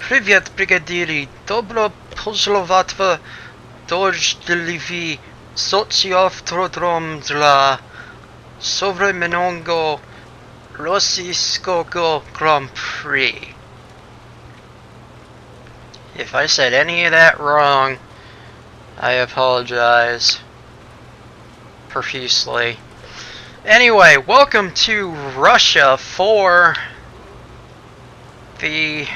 Привет, бригадири. Добро пожаловать в дождливый социоавтодром для современного российского Гран-при. If I said any of that wrong, I apologize profusely. Anyway, welcome to Russia for the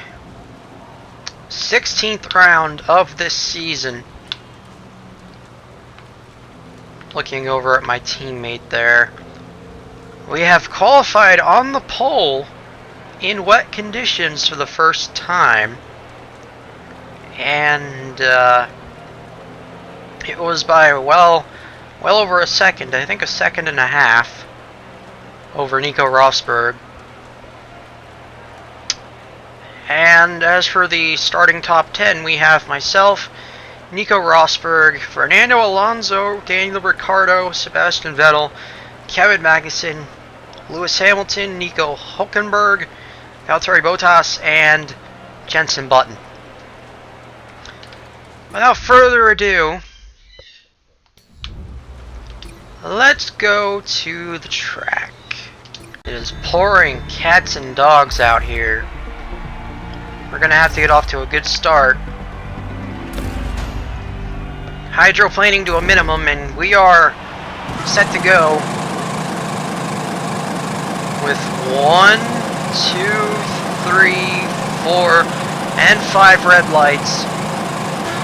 16th round of this season. Looking over at my teammate there. We have qualified on the pole in wet conditions for the first time. And it was by well over a second. I think a second and a half over Nico Rosberg. And as for the starting top 10, we have myself, Nico Rosberg, Fernando Alonso, Daniel Ricciardo, Sebastian Vettel, Kevin Magnussen, Lewis Hamilton, Nico Hülkenberg, Valtteri Bottas, and Jenson Button. Without further ado, let's go to the track. It is pouring cats and dogs out here. We're gonna have to get off to a good start. Hydroplaning to a minimum, and we are set to go with 1, 2, 3, 4, and 5 red lights.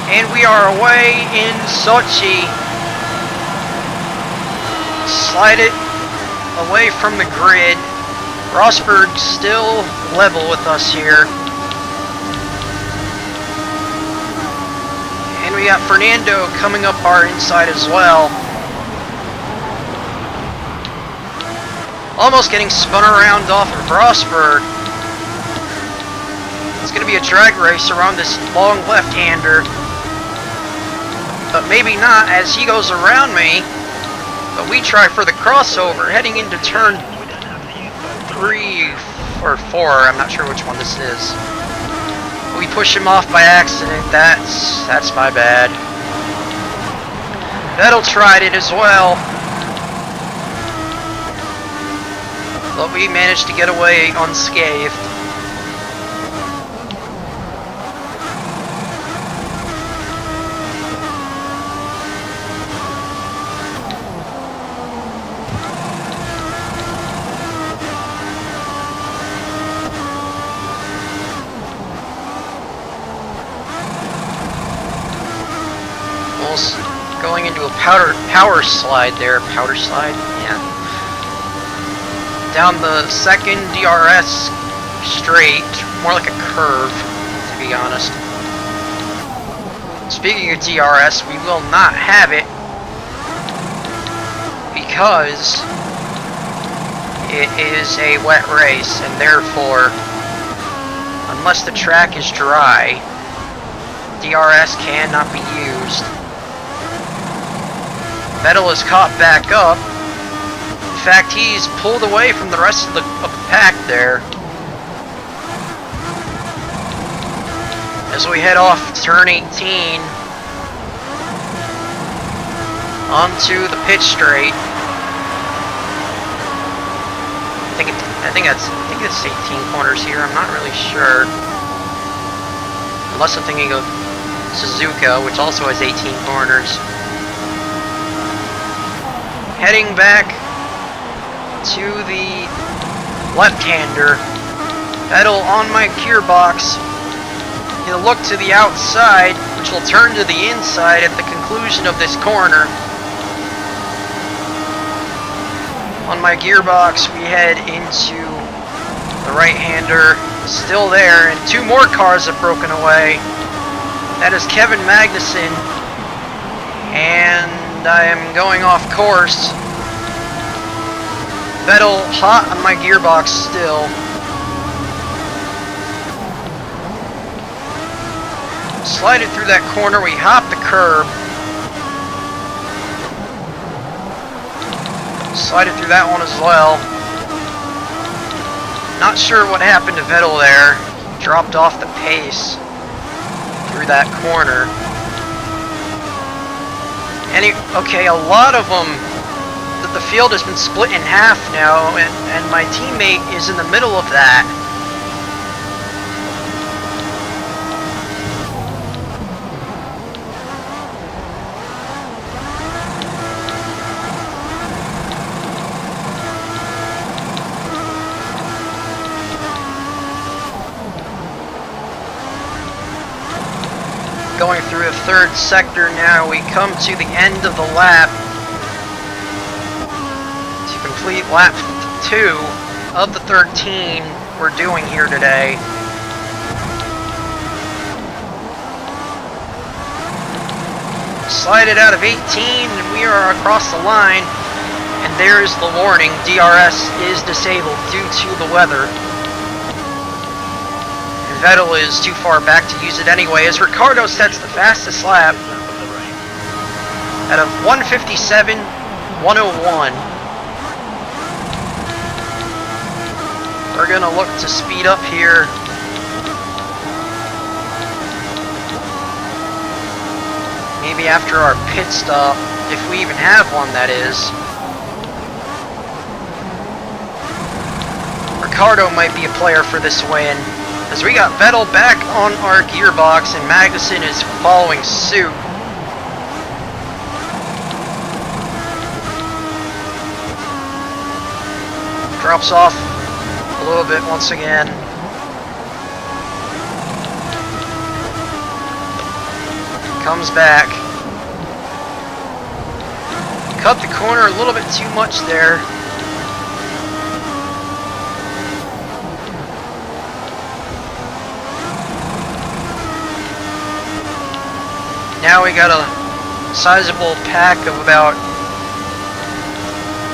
And we are away in Sochi. Slide it away from the grid. Rosberg still level with us here. And we got Fernando coming up our inside as well. Almost getting spun around off of Rosberg. It's going to be a drag race around this long left-hander. But maybe not as he goes around me. But we try for the crossover heading into turn 3 or 4. I'm not sure which one this is. We push him off by accident. That's my bad. Vettel tried it as well. But we managed to get away unscathed. Going into a power slide there. Powder slide? Yeah. Down the second DRS straight. More like a curve, to be honest. Speaking of DRS, we will not have it because it is a wet race, and therefore, unless the track is dry, DRS cannot be used. Vettel is caught back up. In fact, he's pulled away from the rest of the pack there. As we head off turn 18 onto the pit straight. I think it's 18 corners here. I'm not really sure. Unless I'm thinking of Suzuka, which also has 18 corners. Heading back to the left-hander. Vettel on my gearbox. He'll look to the outside, which will turn to the inside at the conclusion of this corner. On my gearbox, we head into the right-hander. Still there, and 2 more cars have broken away. That is Kevin Magnussen. And I am going off course. Vettel hot on my gearbox still. Slide it through that corner. We hop the curb. Slide it through that one as well. Not sure what happened to Vettel there. dropped off the pace through that corner. Okay, a lot of them, the field has been split in half now, and my teammate is in the middle of that. Going through the third sector now, we come to the end of the lap to complete lap 2 of the 13 we're doing here today. Slided out of 18 and we are across the line, and there's the warning: DRS is disabled due to the weather. Vettel is too far back to use it anyway, as Ricciardo sets the fastest lap at a 1:57.101. We're gonna look to speed up here. Maybe after our pit stop, if we even have one, that is. Ricciardo might be a player for this win, as we got Vettel back on our gearbox and Magnussen is following suit. Drops off a little bit once again. Comes back. Cut the corner a little bit too much there. Now we got a sizable pack of about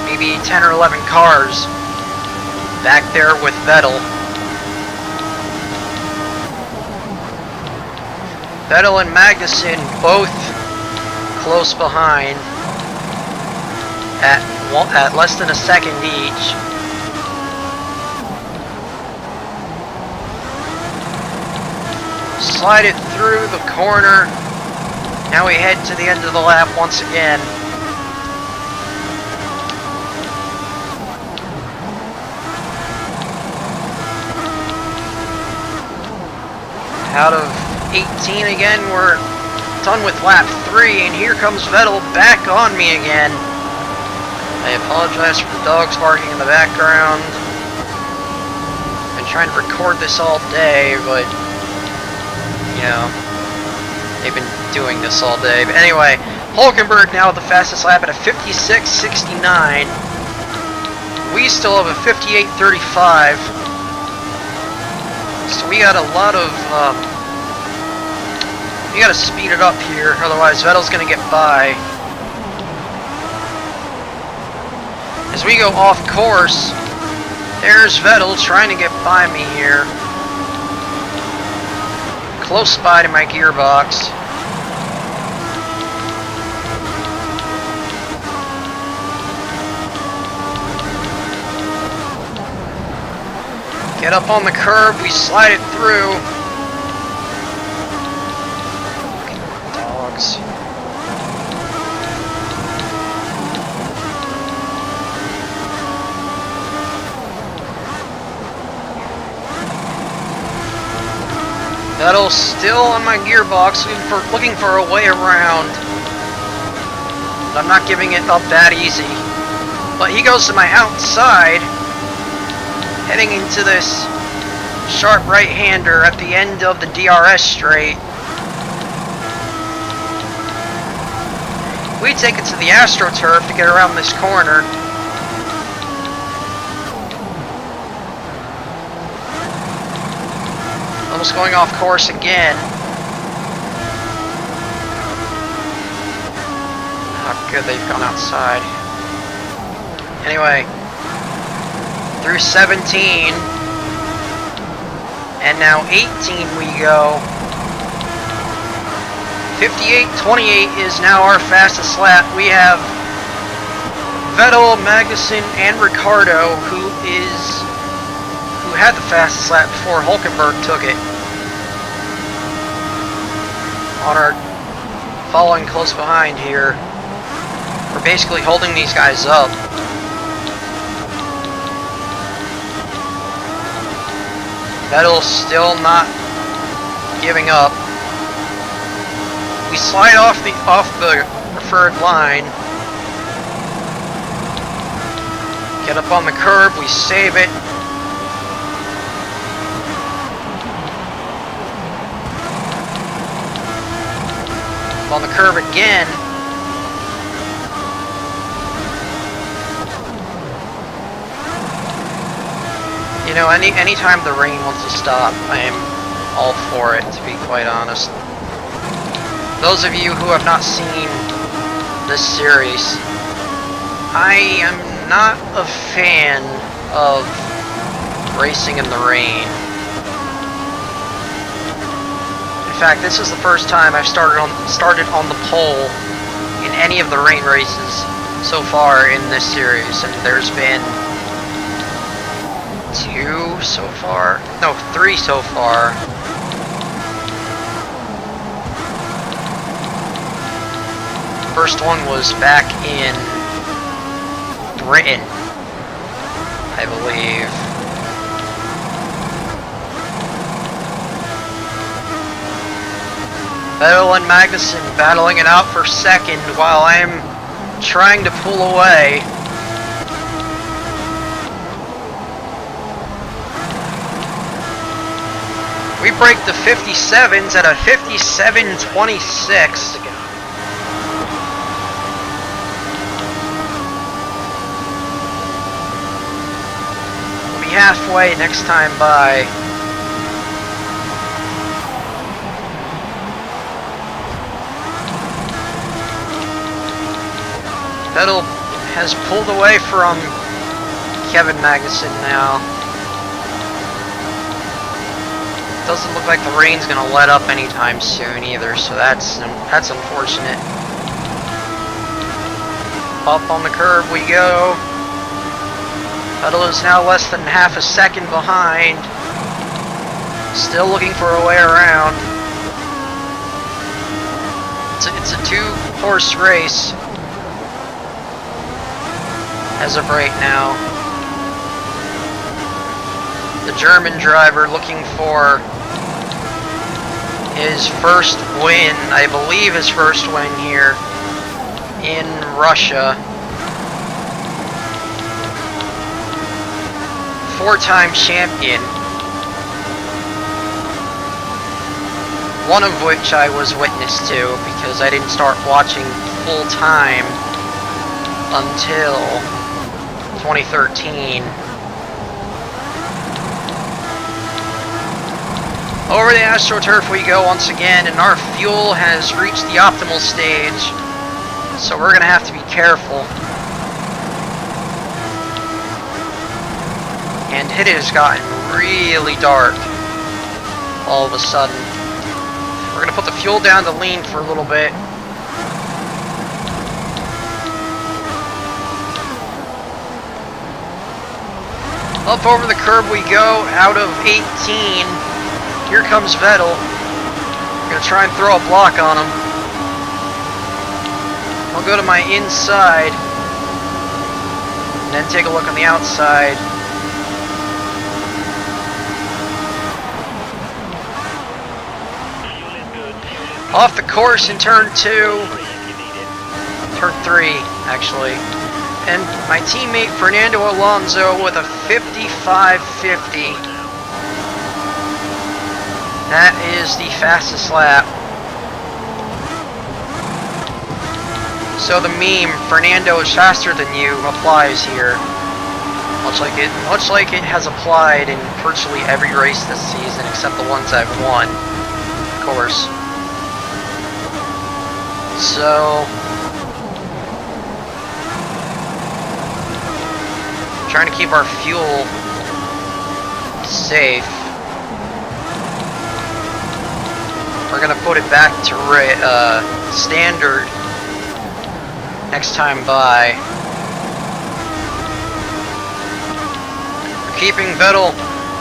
maybe 10 or 11 cars back there with Vettel. Vettel and Magnussen both close behind at less than a second each. Slide it through the corner. Now we head to the end of the lap once again. Out of 18 again, we're done with lap 3, and here comes Vettel back on me again. I apologize for the dogs barking in the background. Been trying to record this all day, but, you know, they've been doing this all day. But anyway, Hulkenberg now with the fastest lap at a 56.69. We still have a 58.35. So we got a lot of, we gotta speed it up here, otherwise Vettel's gonna get by. As we go off course, there's Vettel trying to get by me here. Close by to my gearbox. Get up on the curb, we slide it through. Dogs. Vettel's still on my gearbox, looking for a way around. But I'm not giving it up that easy. But he goes to my outside, heading into this sharp right-hander at the end of the DRS straight. We take it to the AstroTurf to get around this corner. Almost going off course again. Oh, good, they've gone outside. Anyway, through 17, and now 18 we go. 58.28 is now our fastest lap. We have Vettel, Magnussen, and Ricciardo, who who had the fastest lap before Hulkenberg took it. On our following close behind here, we're basically holding these guys up. Vettel's still not giving up. We slide off the preferred line. Get up on the curb, we save it. On the curb again. You know, anytime the rain wants to stop, I am all for it, to be quite honest. Those of you who have not seen this series, I am not a fan of racing in the rain. In fact, this is the first time I've started on the pole in any of the rain races so far in this series, and there's been 2 so far. No, 3 so far. First one was back in Britain, I believe. Vettel and Magnussen battling it out for second while I'm trying to pull away. We break the 57s at a 57.26. We'll be halfway next time by. Vettel has pulled away from Kevin Magnussen now. Doesn't look like the rain's gonna let up anytime soon either, so that's unfortunate. Up on the curb we go. Vettel is now less than half a second behind. Still looking for a way around. It's a 2-horse race as of right now. The German driver looking for his first win, I believe his first win here in Russia. 4-time champion. One of which I was witness to because I didn't start watching full time until 2013. Over the AstroTurf we go once again, and our fuel has reached the optimal stage, so we're gonna have to be careful. And it has gotten really dark all of a sudden. We're gonna put the fuel down to lean for a little bit. Up over the curb we go, out of 18. Here comes Vettel. I'm gonna try and throw a block on him. I'll go to my inside, and then take a look on the outside. Off the course in turn 2. Turn 3, actually. And my teammate Fernando Alonso with a 55.50. That is the fastest lap. So the meme, Fernando is faster than you, applies here. Much like it has applied in virtually every race this season except the ones I've won, of course. So trying to keep our fuel safe. We're gonna put it back to standard next time by. We're keeping Vettel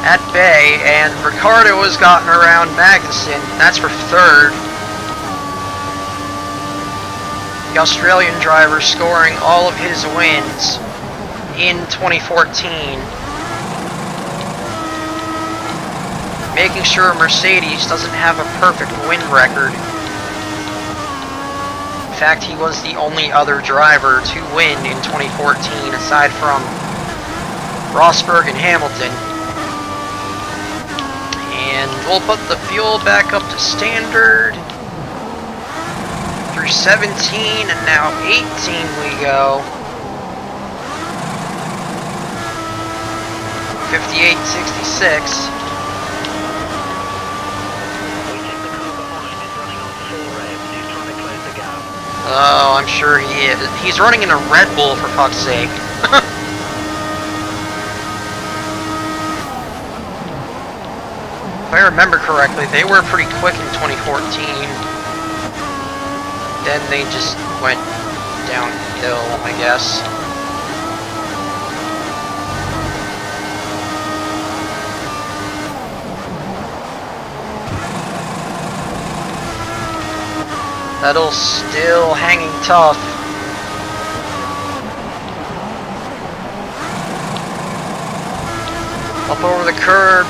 at bay, and Ricciardo has gotten around Magnussen. That's for third. The Australian driver scoring all of his wins in 2014. Making sure Mercedes doesn't have a perfect win record. In fact, he was the only other driver to win in 2014 aside from Rosberg and Hamilton. And we'll put the fuel back up to standard. Through 17 and now 18 we go. 58.66. Oh, I'm sure he is. He's running in a Red Bull, for fuck's sake. If I remember correctly, they were pretty quick in 2014. Then they just went downhill, I guess. Vettel's still hanging tough. Up over the curb.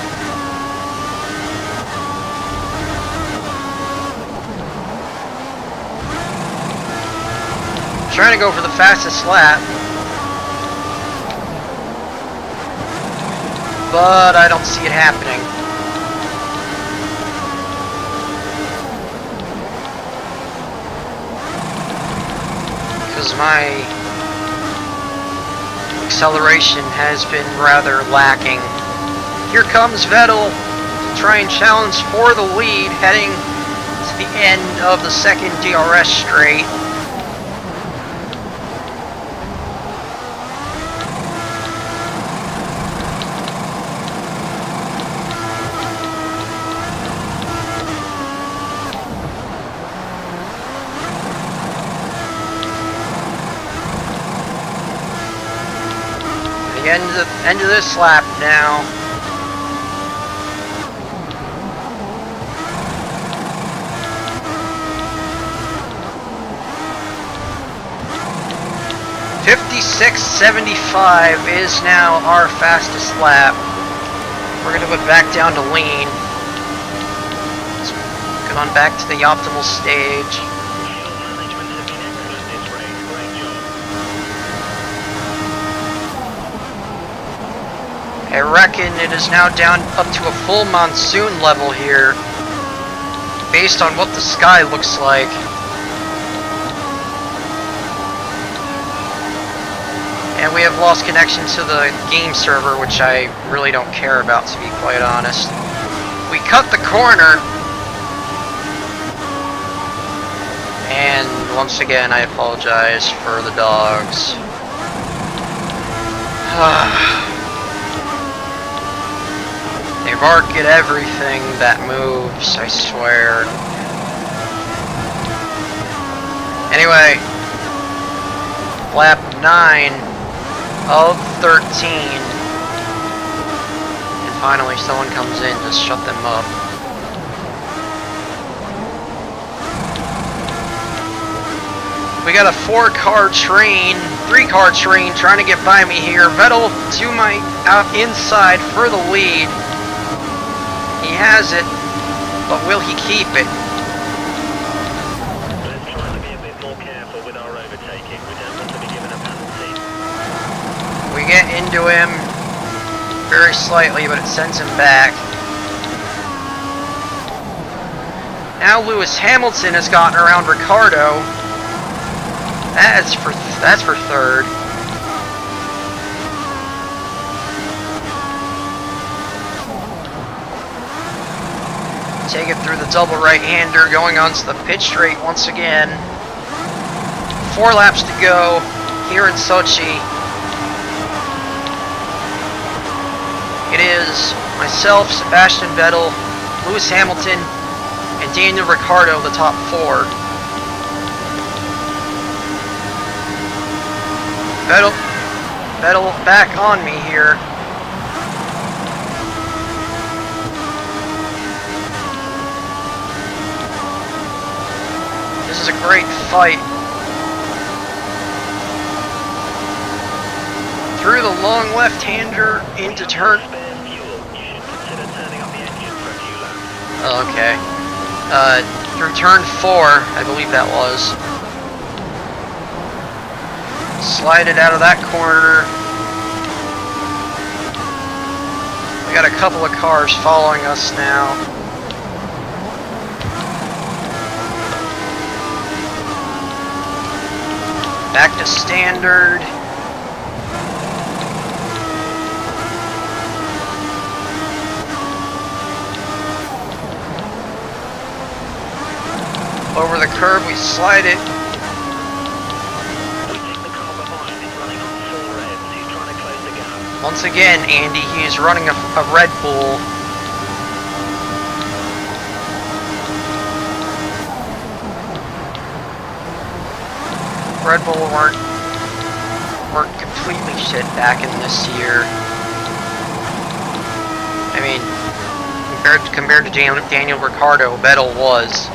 Trying to go for the fastest lap. But I don't see it happening. Because my acceleration has been rather lacking. Here comes Vettel to try and challenge for the lead, heading to the end of the second DRS straight. End of this lap now. .56.75 is now our fastest lap. We're going to put back down to lean. Let's get on back to the optimal stage. I reckon it is now down up to a full monsoon level here, based on what the sky looks like. And we have lost connection to the game server, which I really don't care about, to be quite honest. We cut the corner, and once again I apologize for the dogs. They bark at everything that moves, I swear. Anyway, lap 9 of 13. And finally someone comes in to shut them up. We got a 4-car train, 3-car train trying to get by me here. Vettel to my inside for the lead. He has it, but will he keep it? Let's try to be a bit more careful with our overtaking. We don't want to be given a penalty. We get into him very slightly, but it sends him back. Now Lewis Hamilton has gotten around Ricciardo. That's for third. Take it through the double right-hander, going onto the pit straight once again. 4 laps to go here in Sochi. It is myself, Sebastian Vettel, Lewis Hamilton, and Daniel Ricciardo, the top 4. Vettel back on me here. This is a great fight. Through the long left-hander into turn. Spare fuel. You should consider turning up the engine for a few laps. Oh, okay. Through turn 4, I believe that was. Slide it out of that corner. We got a couple of cars following us now. Back to standard. Over the curb, we slide it. We think the car behind is running on 4 revs. He's trying to close the gap. Once again, Andy, he's running a Red Bull. Red Bull weren't completely shit back in this year. I mean, compared to Daniel Ricciardo, Vettel was.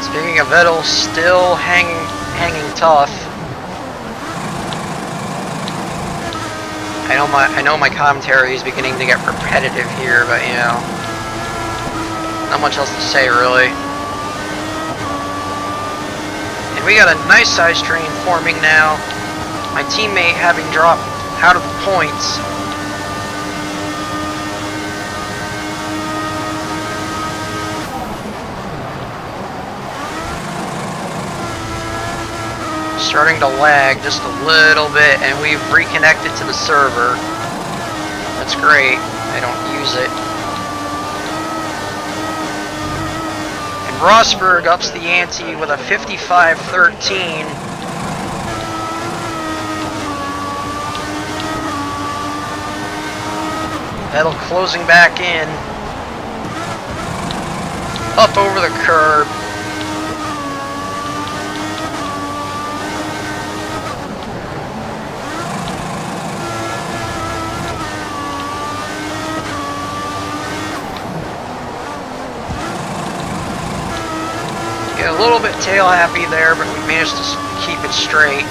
Speaking of Vettel, still hanging tough. I know my commentary is beginning to get repetitive here, but you know, not much else to say really. And we got a nice sized train forming now. My teammate having dropped out of the points. Starting to lag just a little bit, and we've reconnected to the server. That's great. I don't use it. And Rosberg ups the ante with a 55-13. Vettel closing back in. Up over the curb. A little bit tail happy there, but we managed to keep it straight.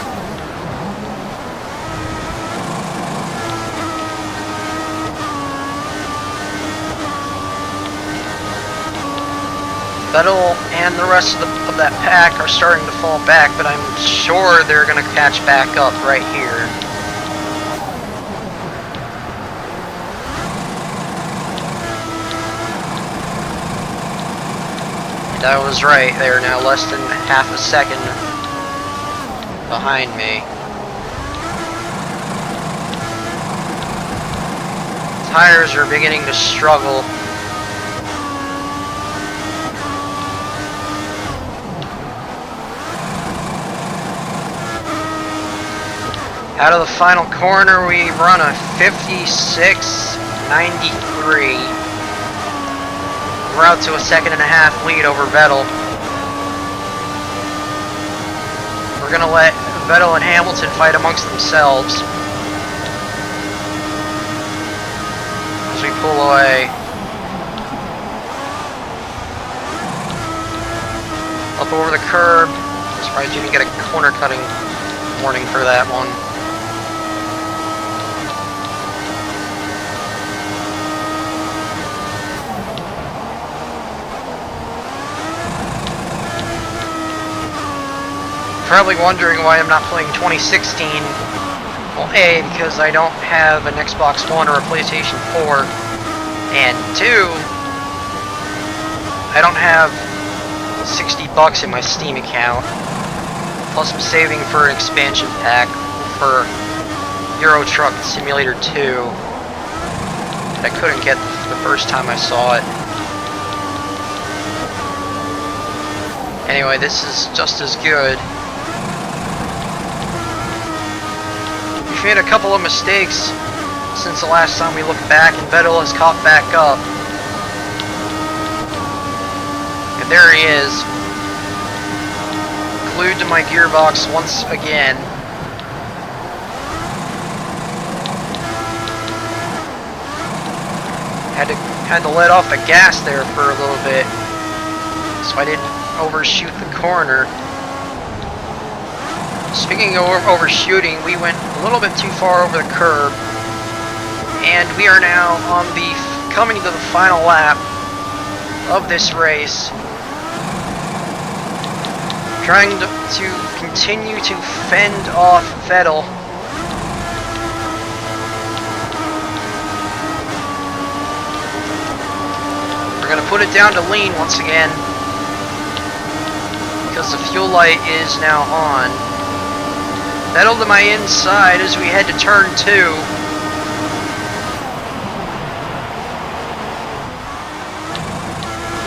Vettel and the rest of that pack are starting to fall back, but I'm sure they're going to catch back up right here. I was right, they are now less than half a second behind me. Tires are beginning to struggle. Out of the final corner, we run a 56.93. We're out to a 1.5 seconds lead over Vettel. We're gonna let Vettel and Hamilton fight amongst themselves as we pull away. Up over the curb. Surprised you didn't get a corner cutting warning for that one. Probably wondering why I'm not playing 2016. Well, A, because I don't have an Xbox One or a PlayStation 4, and 2, I don't have $60 in my Steam account. Plus I'm saving for an expansion pack for Euro Truck Simulator 2 that I couldn't get the first time I saw it. Anyway, this is just as good. We've made a couple of mistakes since the last time we looked back, and Vettel has caught back up. And there he is, glued to my gearbox once again. Had to let off the gas there for a little bit, so I didn't overshoot the corner. Speaking of overshooting, we went a little bit too far over the curb, and we are now coming to the final lap of this race, trying to continue to fend off Vettel. We're going to put it down to lean once again, because the fuel light is now on. Vettel to my inside as we head to turn 2.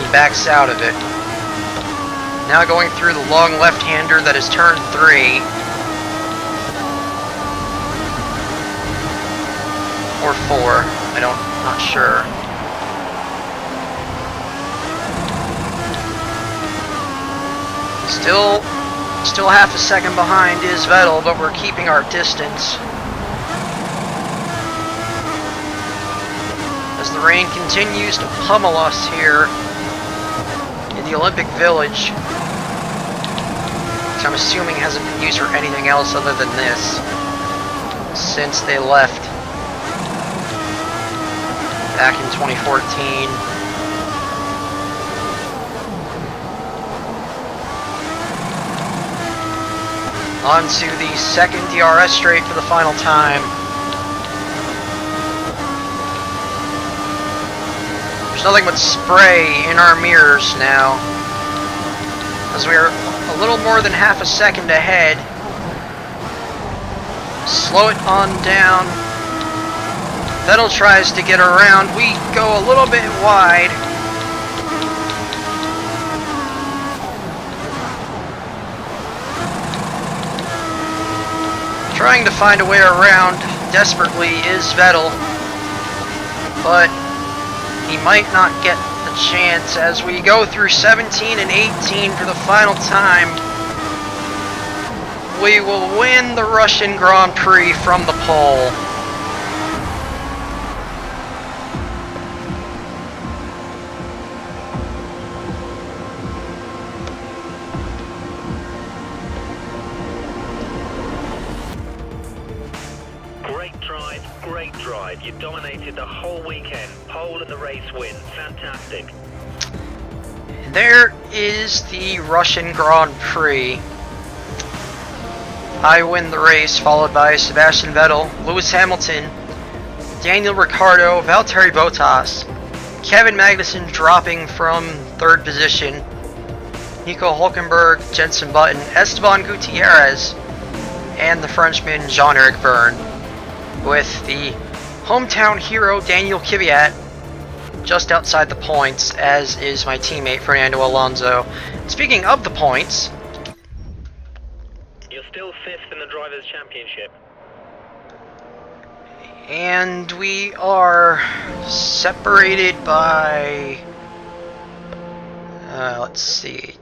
He backs out of it. Now going through the long left-hander that is turn 3. Or 4. Not sure. Still half a second behind is Vettel, but we're keeping our distance. As the rain continues to pummel us here in the Olympic Village, which I'm assuming hasn't been used for anything else other than this since they left back in 2014. Onto the second DRS straight for the final time. There's nothing but spray in our mirrors now, as we are a little more than half a second ahead. Slow it on down. Vettel tries to get around. We go a little bit wide. Trying to find a way around desperately is Vettel, but he might not get the chance as we go through 17 and 18 for the final time. We will win the Russian Grand Prix from the pole. Great drive. You dominated the whole weekend. Pole and the race win. Fantastic. There is the Russian Grand Prix. I win the race, followed by Sebastian Vettel, Lewis Hamilton, Daniel Ricciardo, Valtteri Bottas, Kevin Magnussen dropping from 3rd position, Nico Hülkenberg, Jenson Button, Esteban Gutierrez, and the Frenchman Jean-Eric Vergne, with the hometown hero Daniel Kvyat just outside the points, as is my teammate Fernando Alonso. Speaking of the points, you're still 5th in the Drivers' Championship. And we are separated by, let's see,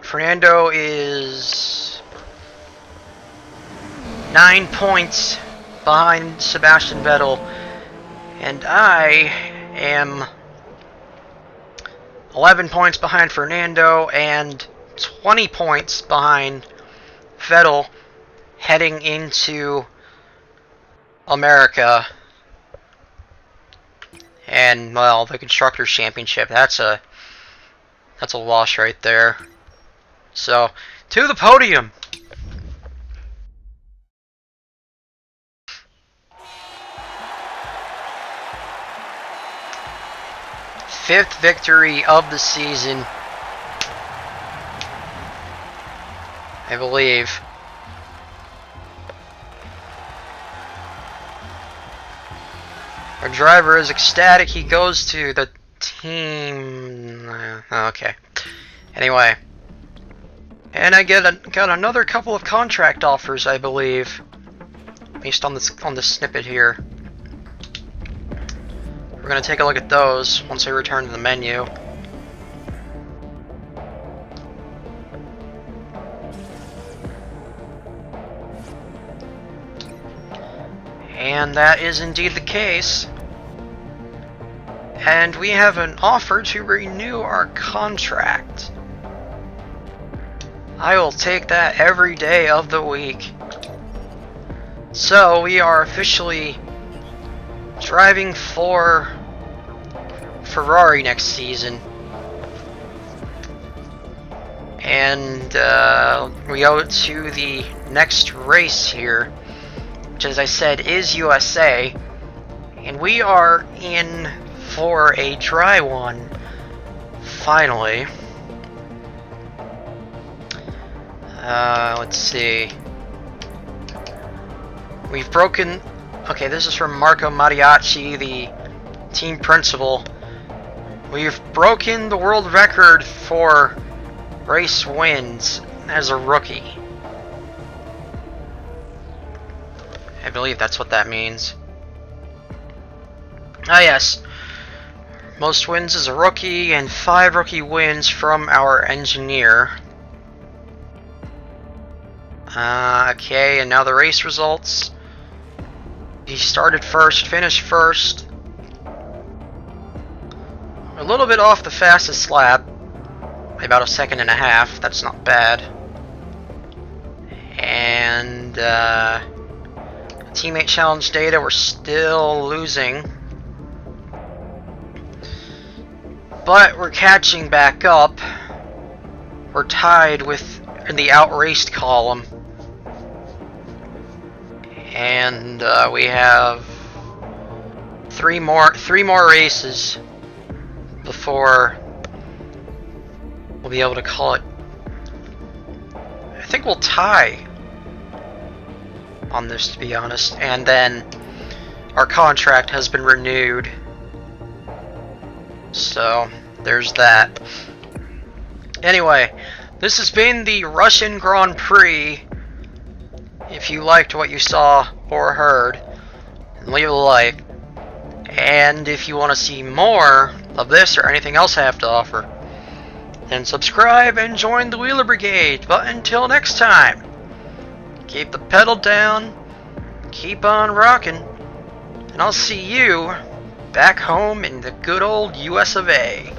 Fernando is 9 points behind Sebastian Vettel, and I am 11 points behind Fernando and 20 points behind Vettel heading into America. And, well, the Constructors' Championship, that's a loss right there. So, to the podium. Fifth victory of the season, I believe. Our driver is ecstatic. He goes to the team. Okay. Anyway, and I got another couple of contract offers, I believe, based on this snippet here. We're gonna take a look at those once I return to the menu. And that is indeed the case. And we have an offer to renew our contract. I will take that every day of the week. So we are officially driving for Ferrari next season. And we go to the next race here, which, as I said, is USA. And we are in for a dry one, finally. Let's see. We've broken... Okay, this is from Marco Mariachi, the team principal. We've broken the world record for race wins as a rookie. I believe that's what that means. Ah, yes. Most wins as a rookie and 5 rookie wins from our engineer. Okay, and now the race results. He started first, finished first. A little bit off the fastest lap, by about 1.5 seconds. That's not bad. And teammate challenge data, we're still losing. But we're catching back up. We're tied with in the outraced column. And we have three more races before we'll be able to call it. I think we'll tie on this, to be honest, and then our contract has been renewed. So there's that. Anyway, this has been the Russian Grand Prix. If you liked what you saw or heard, leave a like. And if you want to see more of this or anything else I have to offer, then subscribe and join the Wheeler Brigade. But until next time, keep the pedal down, keep on rocking, and I'll see you back home in the good old US of A.